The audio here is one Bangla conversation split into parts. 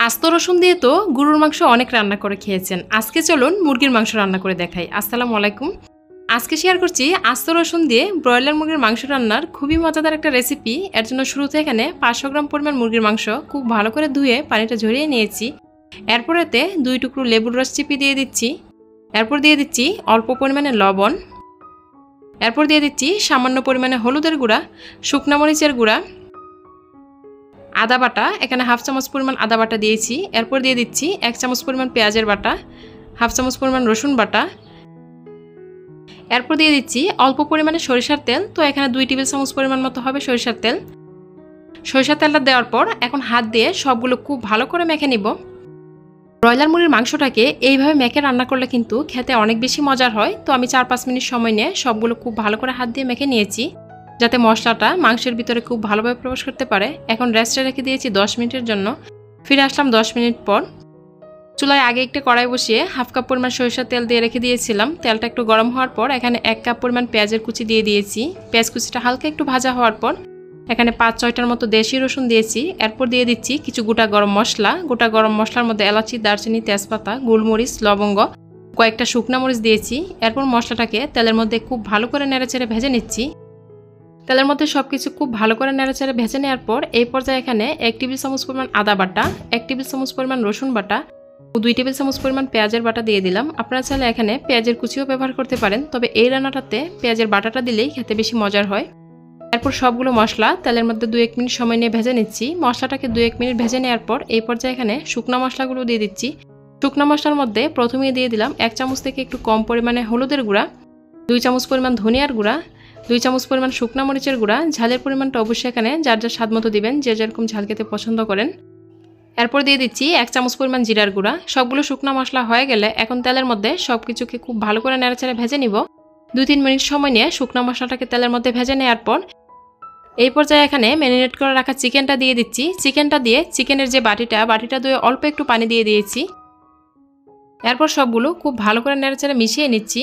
আস্ত রসুন দিয়ে তো গরুর মাংস অনেক রান্না করে খেয়েছেন। আজকে চলুন মুরগির মাংস রান্না করে দেখাই। আসসালামু আলাইকুম। আজকে শেয়ার করছি আস্ত রসুন দিয়ে ব্রয়লার মুরগির মাংস রান্নার খুবই মজাদার একটা রেসিপি। এর জন্য শুরুতে এখানে 500 গ্রাম পরিমাণ মুরগির মাংস খুব ভালো করে ধুয়ে পানিটা ঝরিয়ে নিয়েছি। এরপর এতে 2 টুকরো লেবুর রস চিপি দিয়ে দিচ্ছি। এরপর দিয়ে দিচ্ছি অল্প পরিমাণে লবণ। এরপর দিয়ে দিচ্ছি সামান্য পরিমাণে হলুদের গুঁড়া, শুকনা মরিচের গুঁড়া, আদা বাটা। এখানে হাফ চামচ পরিমাণ আদা বাটা দিয়েছি। এরপর দিয়ে দিচ্ছি 1 চামচ পরিমাণ পেঁয়াজের বাটা, হাফ চামচ পরিমাণ রসুন বাটা। এরপর দিয়ে দিচ্ছি অল্প পরিমাণে সরিষার তেল। তো এখানে 2 টেবিল চামচ পরিমাণ মতো হবে সরিষার তেল। সরিষার তেলটা দেওয়ার পর এখন হাত দিয়ে সবগুলো খুব ভালো করে মেখে নিব। ব্রয়লার মুরগির মাংসটাকে এইভাবে মেখে রান্না করলে কিন্তু খেতে অনেক বেশি মজার হয়। তো আমি 4-5 মিনিট সময় নিয়ে সবগুলো খুব ভালো করে হাত দিয়ে মেখে নিয়েছি, যাতে মশলাটা মাংসের ভিতরে খুব ভালোভাবে প্রবেশ করতে পারে। এখন রেস্টে রেখে দিয়েছি 10 মিনিটের জন্য। ফিরে আসলাম 10 মিনিট পর। চুলায় আগে একটা কড়াই বসিয়ে হাফ কাপ পরিমাণ সরিষার তেল দিয়ে রেখে দিয়েছিলাম। তেলটা একটু গরম হওয়ার পর এখানে 1 কাপ পরিমাণ পেঁয়াজের কুচি দিয়ে দিয়েছি। পেঁয়াজ কুচিটা হালকা একটু ভাজা হওয়ার পর এখানে 5-6টার মতো দেশি রসুন দিয়েছি। এরপর দিয়ে দিচ্ছি কিছু গোটা গরম মশলা। গোটা গরম মশলার মধ্যে এলাচি, দারচিনি, তেজপাতা, গোলমরিচ, লবঙ্গ, কয়েকটা শুকনা মরিচ দিয়েছি। এরপর মশলাটাকে তেলের মধ্যে খুব ভালো করে নেড়েচেড়ে ভেজে নিচ্ছি। তেলের মধ্যে সবকিছু খুব ভালো করে নেড়েচেড়ে ভেজে নেওয়ার পর এই পর্যায়ে এখানে 1 টেবিল চামচ পরিমাণ আদা বাটা, 1 টেবিল চামচ পরিমাণ রসুন বাটা ও 2 টেবিল চামচ পরিমাণ পেঁয়াজের বাটা দিয়ে দিলাম। আপনারা চাইলে এখানে পেঁয়াজের কুচিও ব্যবহার করতে পারেন, তবে এই রান্নাটাতে পেঁয়াজের বাটাটা দিলেই খেতে বেশি মজার হয়। এরপর সবগুলো মশলা তেলের মধ্যে 2-1 মিনিট সময় নিয়ে ভেজে নিচ্ছি। মশলাটাকে 2-1 মিনিট ভেজে নেওয়ার পর এই পর্যায়ে এখানে শুকনো মশলাগুলো দিয়ে দিচ্ছি। শুকনো মশলার মধ্যে প্রথমেই দিয়ে দিলাম 1 চামচ থেকে একটু কম পরিমাণে হলুদের গুঁড়া, 2 চামচ পরিমাণ ধনিয়ার গুঁড়া, 2 চামচ পরিমাণ শুকনা মরিচের গুঁড়া। ঝালের পরিমাণটা অবশ্যই এখানে যার যার স্বাদ মতো দিবেন, যে যেরকম ঝাল খেতে পছন্দ করেন। এরপর দিয়ে দিচ্ছি 1 চামচ পরিমাণ জিরার গুঁড়া। সবগুলো শুকনো মশলা হয়ে গেলে এখন তেলের মধ্যে সবকিছুকে খুব ভালো করে নেড়েচেড়ে ভেজে নিব। 2-3 মিনিট সময় নিয়ে শুকনো মশলাটাকে তেলের মধ্যে ভেজে নেওয়ার পর এই পর্যায়ে এখানে ম্যারিনেট করে রাখা চিকেনটা দিয়ে দিচ্ছি। চিকেনটা দিয়ে চিকেনের যে বাটিটা ধুয়ে অল্প একটু পানি দিয়ে দিয়েছি। এরপর সবগুলো খুব ভালো করে নেড়েচেড়ে মিশিয়ে নিচ্ছি।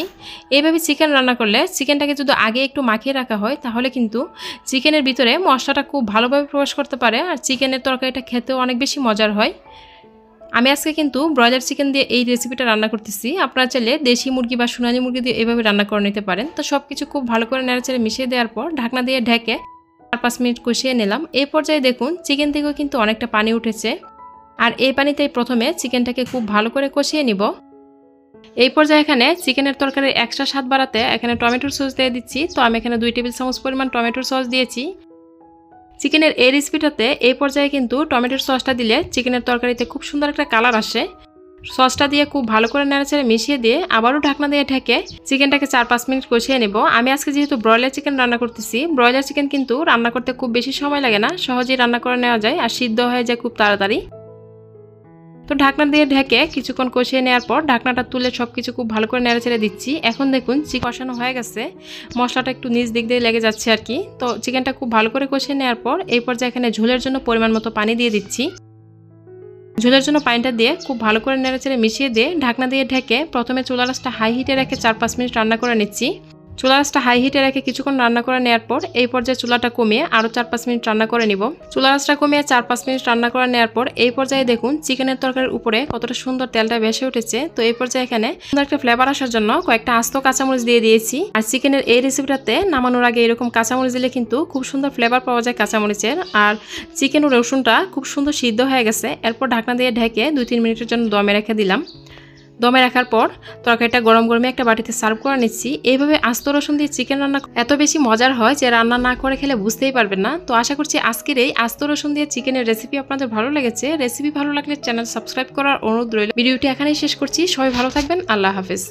এইভাবে চিকেন রান্না করলে চিকেনটাকে যদি আগে একটু মাখিয়ে রাখা হয় তাহলে কিন্তু চিকেনের ভিতরে মশলাটা খুব ভালোভাবে প্রবেশ করতে পারে, আর চিকেনের তরকারিটা খেতেও অনেক বেশি মজার হয়। আমি আজকে কিন্তু ব্রয়লার চিকেন দিয়ে এই রেসিপিটা রান্না করতেছি। আপনারা চাইলে দেশি মুরগি বা সোনালী মুরগি দিয়ে এভাবে রান্না করে নিতে পারেন। তো সব কিছু খুব ভালো করে নেড়েচেড়ে মিশিয়ে দেওয়ার পর ঢাকনা দিয়ে ঢেকে 4-5 মিনিট কষিয়ে নিলাম। এই পর্যায়ে দেখুন চিকেন থেকেও কিন্তু অনেকটা পানি উঠেছে, আর এই পানিতেই প্রথমে চিকেনটাকে খুব ভালো করে কষিয়ে নিব। এই পর্যায়ে এখানে চিকেনের তরকারির এক্সট্রা স্বাদ বাড়াতে এখানে টমেটোর সস দিয়ে দিচ্ছি। তো আমি এখানে 2 টেবিল চামচ পরিমাণ টমেটোর সস দিয়েছি। চিকেনের এই রেসিপিটাতে এই পর্যায়ে কিন্তু টমেটোর সসটা দিলে চিকেনের তরকারিতে খুব সুন্দর একটা কালার আসে। সসটা দিয়ে খুব ভালো করে নেড়েচেড়ে মিশিয়ে দিয়ে আবারও ঢাকনা দিয়ে ঢেকে চিকেনটাকে 4-5 মিনিট কষিয়ে নেব। আমি আজকে যেহেতু ব্রয়লার চিকেন রান্না করতেছি, ব্রয়লার চিকেন কিন্তু রান্না করতে খুব বেশি সময় লাগে না, সহজেই রান্না করে নেওয়া যায় আর সিদ্ধ হয়ে যায় খুব তাড়াতাড়ি। তো ঢাকনা দিয়ে ঢেকে কিছুক্ষণ কষিয়ে নেওয়ার পর ঢাকনাটা তুলে সবকিছু খুব ভালো করে নেড়েচেড়ে দিচ্ছি। এখন দেখুন চিকেন কষানো হয়ে গেছে, মশলাটা একটু নিচ দিক দিয়ে লেগে যাচ্ছে আর কি। তো চিকেনটা খুব ভালো করে কষিয়ে নেওয়ার পর এই পর্যায়ে এখানে ঝোলের জন্য পরিমাণ মতো পানি দিয়ে দিচ্ছি। ঝোলের জন্য পানিটা দিয়ে খুব ভালো করে নেড়েচেড়ে মিশিয়ে দিয়ে ঢাকনা দিয়ে ঢেকে প্রথমে চুলা আঁচটা হাই হিটে রেখে 4-5 মিনিট রান্না করে নিচ্ছি। চুলা আঁচটা হাই হিটে রেখে কিছুক্ষণ রান্না করে নেওয়ার পর এই পর্যায়ে চুলাটা কমিয়ে আরও 4-5 মিনিট রান্না করে নিব। চুলা আঁচটা কমিয়ে 4-5 মিনিট রান্না করে নেওয়ার পর এই পর্যায়ে দেখুন চিকেনের তরকারির উপরে কতটা সুন্দর তেলটা ভেসে উঠেছে। তো এই পর্যায়ে এখানে সুন্দর একটা ফ্লেভার আসার জন্য কয়েকটা আস্ত কাঁচামরিচ দিয়ে দিয়েছি। আর চিকেনের এই রেসিপিটাতে নামানোর আগে এরকম কাঁচামরিচ দিলে কিন্তু খুব সুন্দর ফ্লেভার পাওয়া যায় কাঁচামরিচের। আর চিকেন ও রসুনটা খুব সুন্দর সিদ্ধ হয়ে গেছে। এরপর ঢাকনা দিয়ে ঢেকে 2-3 মিনিটের জন্য দমে রেখে দিলাম। দমে রাখার পর তরকারিটা গরম গরমে একটা বাটিতে সার্ভ করে নিচ্ছি। এইভাবে আস্ত রসুন দিয়ে চিকেন রান্না এত বেশি মজার হয় যে রান্না না করে খেলে বুঝতেই পারবেন না। তো আশা করছি আজকের এই আস্ত রসুন দিয়ে চিকেনের রেসিপি আপনাদের ভালো লেগেছে। রেসিপি ভালো লাগলে চ্যানেল সাবস্ক্রাইব করার অনুরোধ রইল। ভিডিওটি এখানেই শেষ করছি। সবাই ভালো থাকবেন। আল্লাহ হাফেজ।